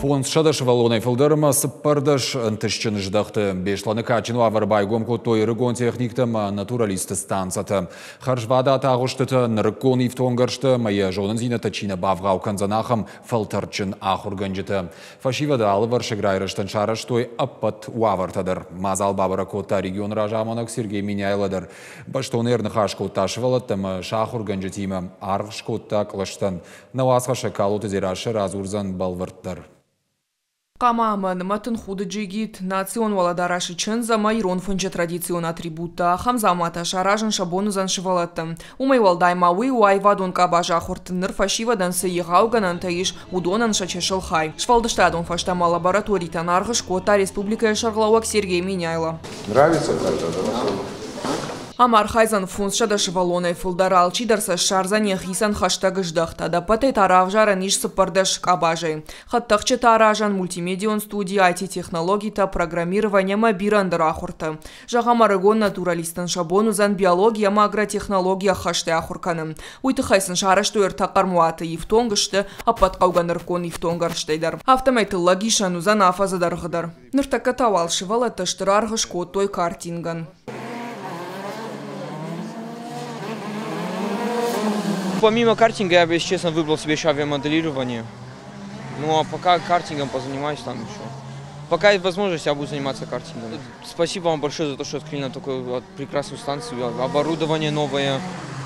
Фон шадыш валонай фылдырма сыппардыш ынтышчын ждақты. Бешланы качыну аварбайгом той рыгон техниктым натуралисты станцаты. Харжвада тағыштыты нырыккон ифтонгыршты, майя жонын зинаты чина бавғау канзанахым фылтырчын ахурганжыты. Фашивада алывар шыграйрыштын шарыш той аппат уавартадыр. Мазал бабыра котта регион ражаманок Сергей Миняйладыр. Баштонерны хаш котта шывалаттым шахурганжытимы арғыш котта қылыштын. Навасға шакалуты зирашы разурзан балвырттыр. Камаман матын худы джигит национ валадарашы чынза майрон фунча традицион атрибута хамзамата шаражын шабонузан шывалаттым. Умай валдай мауи уайвадон кабажа хортыныр фашивадан сыйғауганан таиш удонан шачешылхай. Швалдыштадон фаштама лабораторитан арғыш кота республика шарглауак Сергей Миняйла. Нравится как-то? Амар хайзан фунс шадаш валонай фулдарал чидарса шарзане хисан хаштаг ждахта да патай таравжара ниш сыпардаш кабажай. Хаттахчы таражан мультимедион студии IT-технологита программирования мабирандыр ахурта. Жағамарыгон натуралистан шабонузан биология агротехнология хашты ахурканым. Уйты хайсан шараштуэр тақармуаты ифтонгышты, аппатқауганыркон ифтонгарштайдар. Автомайты лагишанузан афазадарғыдар. Ныртака тавалшывал аташтыр арғыш той картинган. Помимо картинга я бы, если честно, выбрал себе еще авиамоделирование. Ну а пока картингом позанимаюсь там еще. Пока есть возможность, я буду заниматься картингом. Спасибо вам большое за то, что открыли нам такую прекрасную станцию. Оборудование новое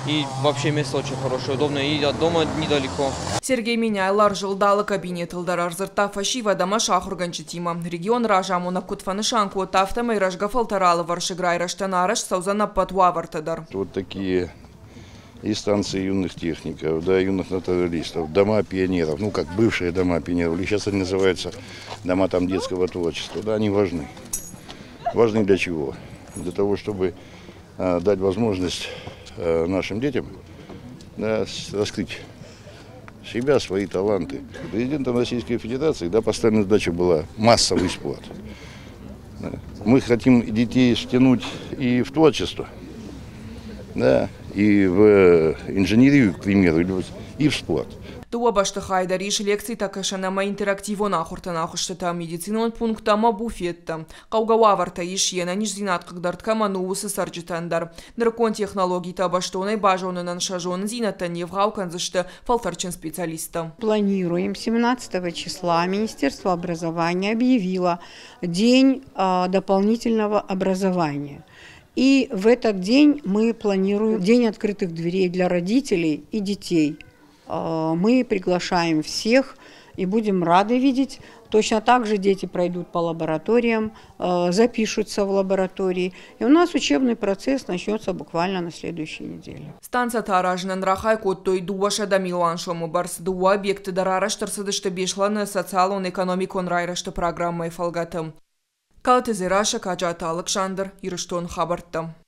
и вообще место очень хорошее, удобное и от дома недалеко. Сергей Миняйлар жылдалы кабинет ылдарарзырта фашива дама шахурганчитима. Регион ражамуна кутфанышанку от автомай рашгафалтаралы варшиграй раштанараш саузана патуавартадар. Вот такие и станции юных техников, да, юных натуралистов, дома пионеров, ну как бывшие дома пионеров, или сейчас они называются дома там детского творчества, да, они важны. Важны для чего? Для того, чтобы дать возможность нашим детям, да, раскрыть себя, свои таланты. Президентом Российской Федерации, да, поставлена задача была массовый спорт. Да. Мы хотим детей втянуть и в творчество, да, и в инженерию, к примеру, и в спорт. Туабашты хайдариш лекции такашанама интерактивон ахуртан ахуштата медицинон пунктама буфетта. Қаугауаварта иш енаниш зинаткагдартка новусы сарджитандар. Ныркон технологий табаштонай бажонынан шажон зинаттан евгауkanзышты фалтарчин специалиста. Планируем 17 числа Министерство образования объявило День дополнительного образования. И в этот день мы планируем День открытых дверей для родителей и детей. Мы приглашаем всех и будем рады видеть. Точно так же дети пройдут по лабораториям, запишутся в лаборатории. И у нас учебный процесс начнется буквально на следующей неделе. Станция таражнан рахай коттой дуаша да милан шому барс дуа объекты дарараштарсыдышты бешланы социалон экономикон райрашты программой фалгатым. Калтызираша Каджата Александр Ирыштон хабарттым.